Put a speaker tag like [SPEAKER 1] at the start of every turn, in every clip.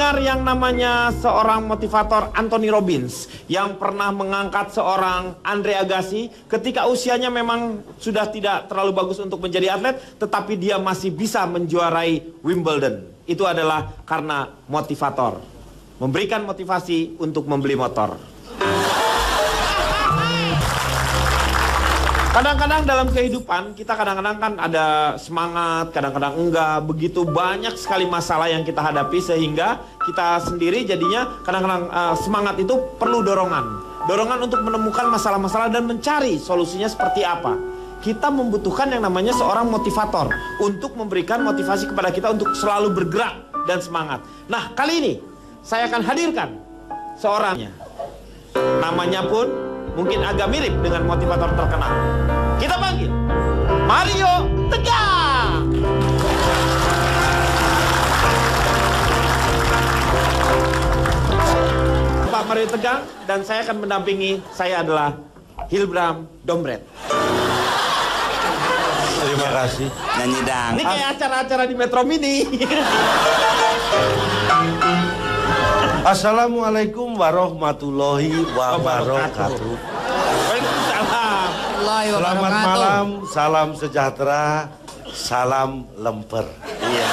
[SPEAKER 1] mendengar yang namanya seorang motivator Anthony Robbins yang pernah mengangkat seorang Andre Agassi ketika usianya memang sudah tidak terlalu bagus untuk menjadi atlet, tetapi dia masih bisa menjuarai Wimbledon. Itu adalah karena motivator. Memberikan motivasi untuk membeli motor. Kadang-kadang dalam kehidupan kita kadang-kadang kan ada semangat, kadang-kadang enggak. Begitu banyak sekali masalah yang kita hadapi sehingga kita sendiri jadinya kadang-kadang semangat itu perlu dorongan. Dorongan untuk menemukan masalah-masalah dan mencari solusinya seperti apa. Kita membutuhkan yang namanya seorang motivator untuk memberikan motivasi kepada kita untuk selalu bergerak dan semangat. Nah, kali ini saya akan hadirkan seorangnya. Namanya pun mungkin agak mirip dengan motivator terkenal. Kita panggil Mario Tegang. Pak Mario Tegang, dan saya akan mendampingi, saya adalah Hilbram Dombret.
[SPEAKER 2] Terima kasih.
[SPEAKER 3] Nyanyi dang.
[SPEAKER 1] Ini kayak acara-acara di Metro Mini.
[SPEAKER 2] Assalamualaikum warahmatullahi wabarakatuh.
[SPEAKER 1] Waalaikumsalam.
[SPEAKER 2] Selamat malam, salam sejahtera, salam lemper.
[SPEAKER 1] Iya.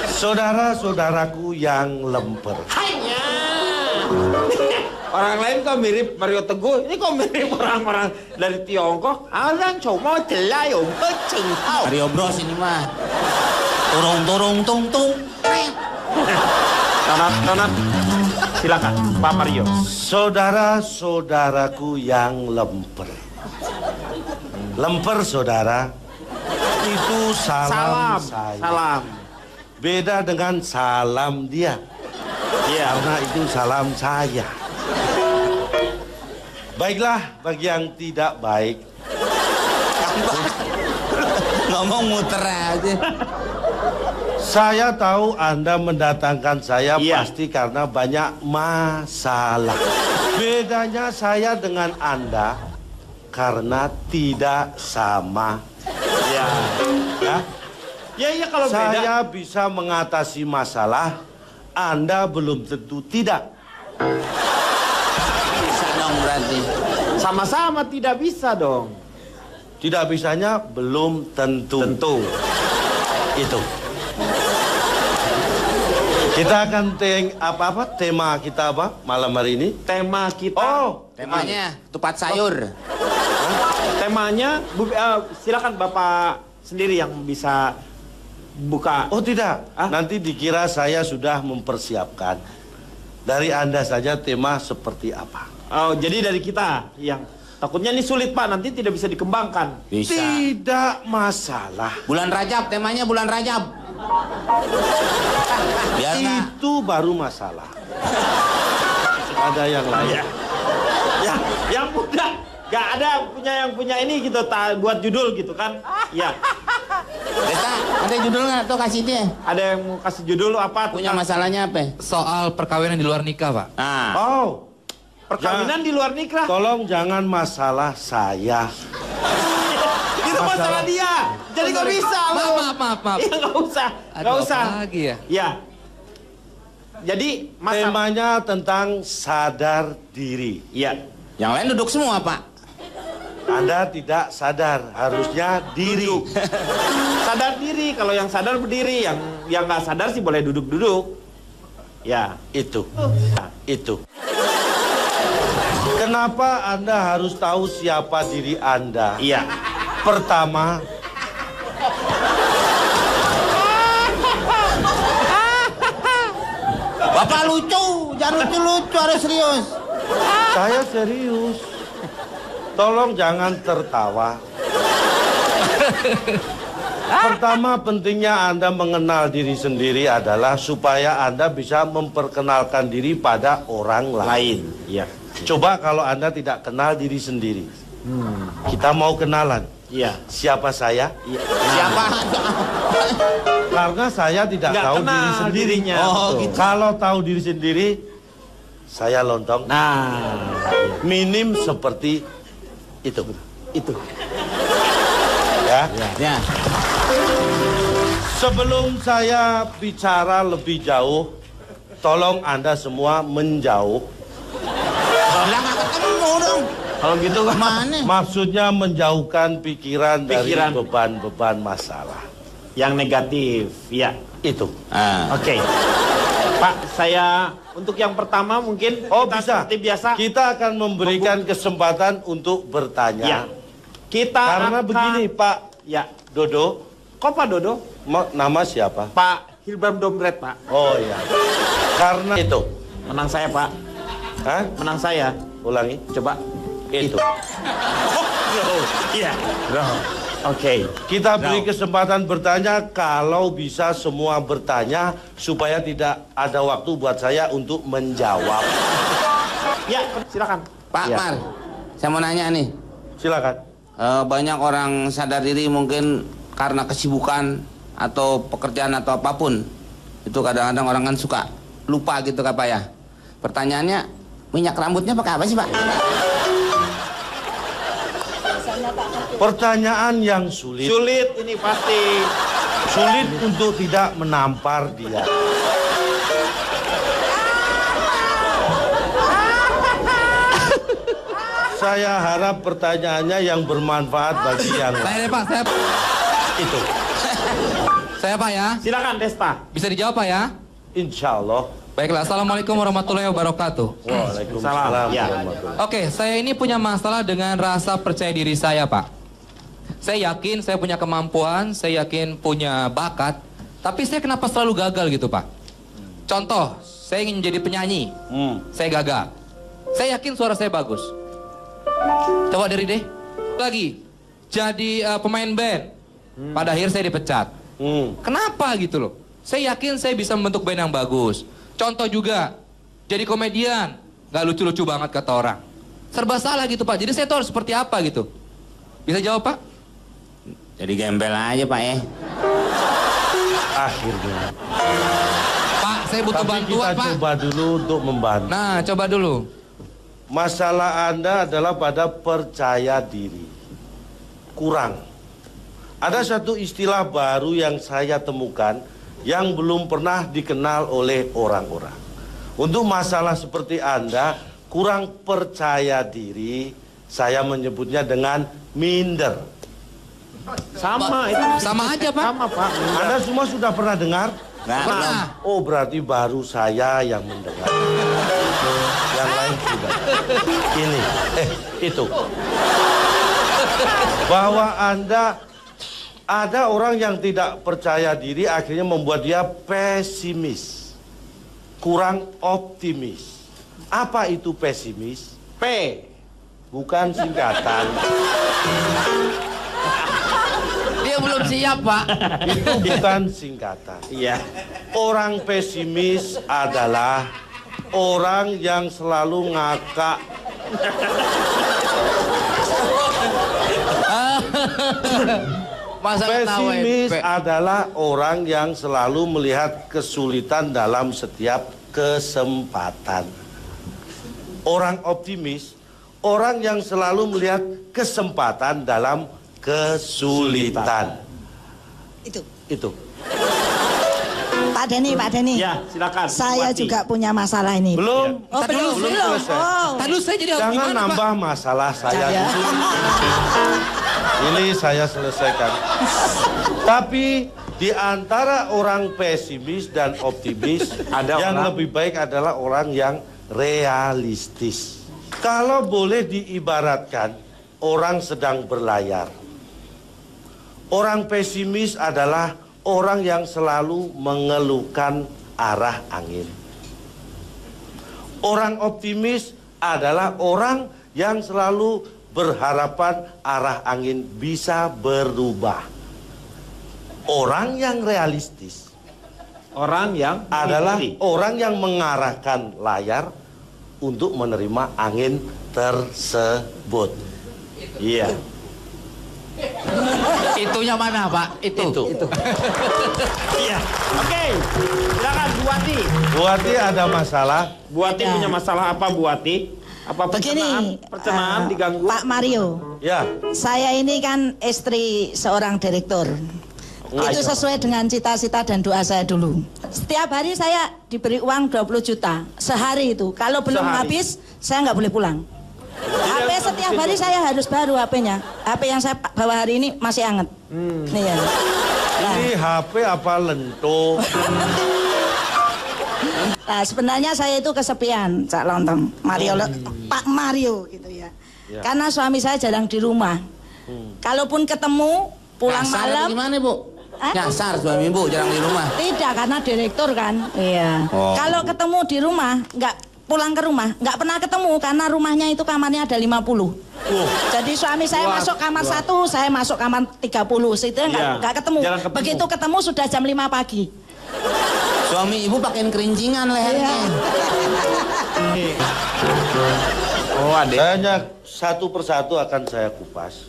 [SPEAKER 2] Saudara-saudaraku yang lemper.
[SPEAKER 1] Hanya. Orang lain kok mirip Mario Teguh, ini kok mirip orang-orang dari Tiongkok. Alang cuma celayong kecengkau.
[SPEAKER 3] Mario Bros ini mah. Turung tung tung.
[SPEAKER 1] Tonat. Silakan Pak Mario.
[SPEAKER 2] Saudara-saudaraku yang lemper. Lemper saudara, itu salam saya.
[SPEAKER 1] Salam.
[SPEAKER 2] Beda dengan salam dia.
[SPEAKER 1] Iya.
[SPEAKER 2] Karena itu salam saya. Baiklah, bagi yang tidak baik.
[SPEAKER 3] Ngomong muter aja.
[SPEAKER 2] Saya tahu Anda mendatangkan saya
[SPEAKER 1] Iya.
[SPEAKER 2] pasti karena banyak masalah. Bedanya saya dengan Anda karena tidak sama.
[SPEAKER 1] Iya.
[SPEAKER 2] Ya,
[SPEAKER 1] Iya kalau beda.
[SPEAKER 2] saya bisa mengatasi masalah, Anda belum tentu tidak.
[SPEAKER 3] Bisa dong berarti.
[SPEAKER 1] Sama-sama tidak bisa dong.
[SPEAKER 2] Tidak bisanya belum tentu.
[SPEAKER 1] Tentu.
[SPEAKER 2] Itu. Kita akan tema kita apa malam hari ini?
[SPEAKER 1] Tema kita.
[SPEAKER 2] Oh,
[SPEAKER 3] Temanya tupat sayur.
[SPEAKER 1] Temanya silakan Bapak sendiri yang bisa buka.
[SPEAKER 2] oh tidak.
[SPEAKER 1] Hah?
[SPEAKER 2] Nanti dikira saya sudah mempersiapkan. Dari Anda saja tema seperti apa?
[SPEAKER 1] Oh, jadi dari kita yang takutnya ini sulit Pak, nanti tidak bisa dikembangkan.
[SPEAKER 3] Bisa.
[SPEAKER 2] Tidak masalah.
[SPEAKER 3] Bulan Rajab, temanya bulan Rajab. Biar nggak.
[SPEAKER 2] Itu baru masalah. Ada yang lain.
[SPEAKER 1] Ya, yang muda. Gak ada yang punya ini gitu, buat judul gitu kan? Ya.
[SPEAKER 3] Deta, ada judul nggak tuh kasih dia?
[SPEAKER 1] Ada yang mau kasih judul apa?
[SPEAKER 3] Punya masalahnya apa?
[SPEAKER 4] Soal perkawinan di luar nikah, Pak.
[SPEAKER 3] Nah,
[SPEAKER 2] Oh,
[SPEAKER 1] Perkawinan di luar nikah.
[SPEAKER 2] tolong jangan masalah saya.
[SPEAKER 1] Itu masalah dia. Jadi nggak bisa.
[SPEAKER 4] Maaf.
[SPEAKER 1] Iya nggak usah. Nggak
[SPEAKER 4] Aduh,
[SPEAKER 1] usah.
[SPEAKER 4] apa lagi ya?
[SPEAKER 1] Ya. Jadi masalah.
[SPEAKER 2] Temanya tentang sadar diri.
[SPEAKER 1] Iya.
[SPEAKER 3] yang lain duduk semua, Pak.
[SPEAKER 2] Anda tidak sadar, harusnya diri.
[SPEAKER 1] Sadar diri. Kalau yang sadar berdiri, yang nggak sadar sih boleh duduk-duduk. Ya.
[SPEAKER 2] Itu. Kenapa Anda harus tahu siapa diri Anda?
[SPEAKER 1] Iya.
[SPEAKER 2] Pertama,
[SPEAKER 3] Bapak lucu, jangan lucu-lucu, harus serius.
[SPEAKER 2] saya serius. Tolong jangan tertawa. Pertama, pentingnya Anda mengenal diri sendiri adalah supaya Anda bisa memperkenalkan diri pada orang lain.
[SPEAKER 1] Iya.
[SPEAKER 2] Coba kalau Anda tidak kenal diri sendiri. Kita mau kenalan.
[SPEAKER 1] Iya.
[SPEAKER 2] Siapa saya?
[SPEAKER 1] Iya.
[SPEAKER 3] Siapa?
[SPEAKER 2] Karena saya tidak
[SPEAKER 1] Nggak
[SPEAKER 2] tahu
[SPEAKER 1] kenal
[SPEAKER 2] diri sendiri.
[SPEAKER 1] dirinya.
[SPEAKER 3] Oh,
[SPEAKER 1] Betul.
[SPEAKER 3] gitu.
[SPEAKER 2] Kalau tahu diri sendiri, saya lontong.
[SPEAKER 1] Nah,
[SPEAKER 2] Minim seperti itu.
[SPEAKER 1] itu.
[SPEAKER 2] Ya.
[SPEAKER 3] Ya.
[SPEAKER 2] Sebelum saya bicara lebih jauh, tolong Anda semua menjauh.
[SPEAKER 3] Bilang aku ketemu dong.
[SPEAKER 1] Kalau gitu kan
[SPEAKER 3] Mana?
[SPEAKER 2] Maksudnya menjauhkan pikiran dari
[SPEAKER 1] Pikiran.
[SPEAKER 2] beban-beban masalah.
[SPEAKER 1] yang negatif, ya.
[SPEAKER 2] Itu.
[SPEAKER 1] Oke. Pak, saya untuk yang pertama mungkin
[SPEAKER 2] Oh
[SPEAKER 1] kita
[SPEAKER 2] bisa.
[SPEAKER 1] seperti biasa.
[SPEAKER 2] Kita akan memberikan kesempatan untuk bertanya.
[SPEAKER 1] Ya. Kita
[SPEAKER 2] Karena
[SPEAKER 1] akan,
[SPEAKER 2] begini Pak
[SPEAKER 1] Ya.
[SPEAKER 2] Dodo,
[SPEAKER 1] Kok Pak Dodo?
[SPEAKER 2] nama siapa?
[SPEAKER 1] Pak Hilbram Domret, Pak.
[SPEAKER 2] Oh iya. Karena itu.
[SPEAKER 1] Menang saya, Pak.
[SPEAKER 2] Hah?
[SPEAKER 1] Menang saya.
[SPEAKER 2] Ulangi.
[SPEAKER 1] Coba.
[SPEAKER 2] Itu.
[SPEAKER 1] Iya. Oke.
[SPEAKER 2] Kita beri kesempatan bertanya, kalau bisa semua bertanya supaya tidak ada waktu buat saya untuk menjawab.
[SPEAKER 1] Ya, silakan.
[SPEAKER 3] Pak
[SPEAKER 2] Ya.
[SPEAKER 3] Mar, saya mau nanya nih.
[SPEAKER 2] Silakan.
[SPEAKER 3] Banyak orang sadar diri mungkin karena kesibukan atau pekerjaan atau apapun. Itu kadang-kadang orang kan suka lupa gitu Kak Pak ya. Pertanyaannya, minyak rambutnya pakai apa sih Pak?
[SPEAKER 2] Pertanyaan yang sulit.
[SPEAKER 1] Sulit ini pasti.
[SPEAKER 2] Sulit untuk tidak menampar dia. Saya harap pertanyaannya yang bermanfaat bagi yang
[SPEAKER 4] Saya deh Pak, saya
[SPEAKER 2] itu.
[SPEAKER 4] saya Pak ya.
[SPEAKER 1] Silakan Desta.
[SPEAKER 4] Bisa dijawab Pak ya?
[SPEAKER 2] Insya Allah.
[SPEAKER 4] Baiklah, assalamualaikum warahmatullahi wabarakatuh.
[SPEAKER 2] Waalaikumsalam.
[SPEAKER 1] Ya.
[SPEAKER 2] warahmatullahi.
[SPEAKER 4] Oke, saya ini punya masalah dengan rasa percaya diri saya Pak. Saya yakin saya punya kemampuan, saya yakin punya bakat, tapi saya kenapa selalu gagal gitu Pak? Contoh, saya ingin menjadi penyanyi, saya gagal. Saya yakin suara saya bagus. Coba dari deh. Lagi, jadi pemain band. Pada akhir saya dipecat. Kenapa gitu loh? Saya yakin saya bisa membentuk band yang bagus. Contoh juga, jadi komedian. Gak lucu-lucu banget kata orang. Serba salah gitu Pak, jadi saya tahu harus seperti apa gitu. Bisa jawab Pak?
[SPEAKER 3] Jadi gembel aja Pak ya.
[SPEAKER 2] Akhirnya.
[SPEAKER 4] Pak, saya butuh
[SPEAKER 2] Tapi
[SPEAKER 4] bantuan
[SPEAKER 2] kita
[SPEAKER 4] Pak.
[SPEAKER 2] coba dulu untuk membantu.
[SPEAKER 4] Nah, coba dulu.
[SPEAKER 2] Masalah Anda adalah pada percaya diri. Kurang. Ada satu istilah baru yang saya temukan yang belum pernah dikenal oleh orang-orang. Untuk masalah seperti Anda, kurang percaya diri, saya menyebutnya dengan minder.
[SPEAKER 1] Sama itu.
[SPEAKER 4] Sama aja Pak.
[SPEAKER 1] Sama, Pak.
[SPEAKER 2] Anda semua sudah pernah dengar?
[SPEAKER 3] Nggak.
[SPEAKER 4] Pernah.
[SPEAKER 2] Oh, berarti baru saya yang mendengar. Yang lain tidak. Ini, itu. Bahwa Anda ada orang yang tidak percaya diri akhirnya membuat dia pesimis. Kurang optimis. Apa itu pesimis?
[SPEAKER 1] P.
[SPEAKER 2] Bukan singkatan.
[SPEAKER 3] Dia belum siap Pak.
[SPEAKER 2] Itu bukan singkatan.
[SPEAKER 1] Iya.
[SPEAKER 2] Orang pesimis adalah orang yang selalu ngakak.
[SPEAKER 3] Masa ketawain?
[SPEAKER 2] Pesimis adalah orang yang selalu melihat kesulitan dalam setiap kesempatan. Orang optimis, orang yang selalu melihat kesempatan dalam kesulitan. Itu.
[SPEAKER 5] Pak Denny, Pak Denny.
[SPEAKER 1] Ya, silakan.
[SPEAKER 5] Saya
[SPEAKER 1] Wati.
[SPEAKER 5] juga punya masalah ini.
[SPEAKER 2] Belum.
[SPEAKER 5] Oh,
[SPEAKER 4] Tadi dulu,
[SPEAKER 2] belum selesai.
[SPEAKER 5] Oh.
[SPEAKER 4] Tadi dulu saya jadi harus
[SPEAKER 2] Jangan
[SPEAKER 4] gimana Pak?
[SPEAKER 2] nambah masalah saya
[SPEAKER 5] Ya.
[SPEAKER 2] dulu. Ini saya selesaikan. Tapi di antara orang pesimis dan optimis,
[SPEAKER 1] Ada
[SPEAKER 2] yang
[SPEAKER 1] orang-
[SPEAKER 2] lebih baik adalah orang yang realistis. Kalau boleh diibaratkan, orang sedang berlayar. Orang pesimis adalah orang yang selalu mengeluhkan arah angin. Orang optimis adalah orang yang selalu berharapan arah angin bisa berubah. Orang yang realistis
[SPEAKER 1] Orang yang
[SPEAKER 2] adalah
[SPEAKER 1] mengikuti.
[SPEAKER 2] orang yang mengarahkan layar untuk menerima angin tersebut.
[SPEAKER 1] Iya.
[SPEAKER 3] Itunya mana Pak?
[SPEAKER 2] Itu.
[SPEAKER 1] Iya. Oke. Silakan Bu Wati.
[SPEAKER 2] Bu Wati ada masalah?
[SPEAKER 1] Bu Wati
[SPEAKER 5] Ya.
[SPEAKER 1] punya masalah apa Bu Wati? Apa
[SPEAKER 5] Begini,
[SPEAKER 1] pencernaan diganggu?
[SPEAKER 5] Pak Mario,
[SPEAKER 2] Ya.
[SPEAKER 5] saya ini kan istri seorang direktur. Itu sesuai dengan cita-cita dan doa saya dulu. Setiap hari saya diberi uang 20 juta. Sehari itu. Kalau belum habis, saya nggak boleh pulang. HP setiap hari saya harus baru HP-nya. HP yang saya bawa hari ini masih hangat. Nih ya. Nah.
[SPEAKER 2] Ini HP apa lento?
[SPEAKER 5] Nah, sebenarnya saya itu kesepian, Cak Lontong. Pak Mario gitu ya. Karena suami saya jarang di rumah. Kalaupun ketemu pulang malam.
[SPEAKER 3] Gimana, Bu? Nyasar suami Ibu jarang di rumah.
[SPEAKER 5] Tidak, karena direktur kan. Iya. Kalau ketemu di rumah, nggak pulang ke rumah, nggak pernah ketemu karena rumahnya itu kamarnya ada 50. Jadi suami saya masuk kamar 1, saya masuk kamar 30. Itu nggak ketemu. Begitu ketemu sudah jam 5 pagi.
[SPEAKER 3] Suami Ibu pakein kerincingan lehernya.
[SPEAKER 1] Oh, ada.
[SPEAKER 2] Saya satu persatu akan saya kupas.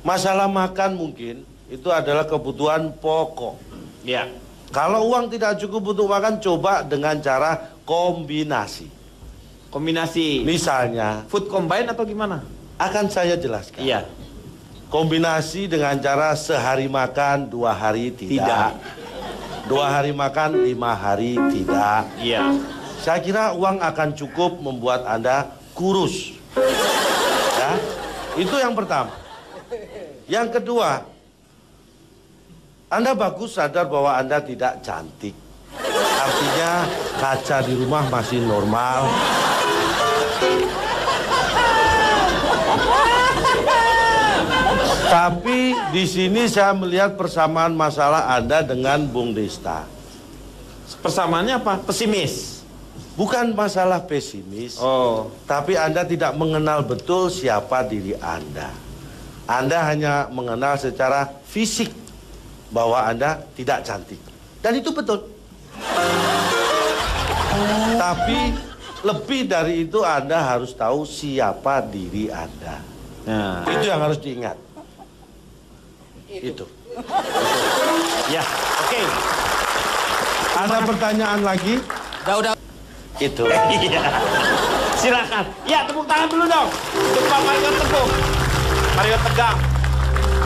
[SPEAKER 2] Masalah makan mungkin itu adalah kebutuhan pokok.
[SPEAKER 1] Ya.
[SPEAKER 2] Kalau uang tidak cukup untuk makan, coba dengan cara kombinasi.
[SPEAKER 1] Kombinasi.
[SPEAKER 2] Misalnya,
[SPEAKER 1] Food combine atau gimana?
[SPEAKER 2] akan saya jelaskan.
[SPEAKER 1] Iya.
[SPEAKER 2] Kombinasi dengan cara sehari makan, 2 hari tidak. 2 hari makan, 5 hari tidak.
[SPEAKER 1] Iya.
[SPEAKER 2] Saya kira uang akan cukup membuat Anda kurus. Ya, itu yang pertama. Yang kedua, Anda bagus sadar bahwa Anda tidak cantik. Artinya kaca di rumah masih normal. Tapi di sini saya melihat persamaan masalah Anda dengan Bung Desta.
[SPEAKER 1] Persamaannya apa? Pesimis.
[SPEAKER 2] Bukan masalah pesimis, tapi Anda tidak mengenal betul siapa diri Anda. Anda hanya mengenal secara fisik bahwa Anda tidak cantik. Dan itu betul. Tapi lebih dari itu Anda harus tahu siapa diri Anda.
[SPEAKER 1] Nah,
[SPEAKER 2] itu yang harus diingat. Itu.
[SPEAKER 1] Ya, oke.
[SPEAKER 2] Ada pertanyaan lagi?
[SPEAKER 4] Udah.
[SPEAKER 2] Itu.
[SPEAKER 1] Iya. Silakan. Ya, tepuk tangan dulu dong. Untuk Pak Mario Teguh. Mario Tegang.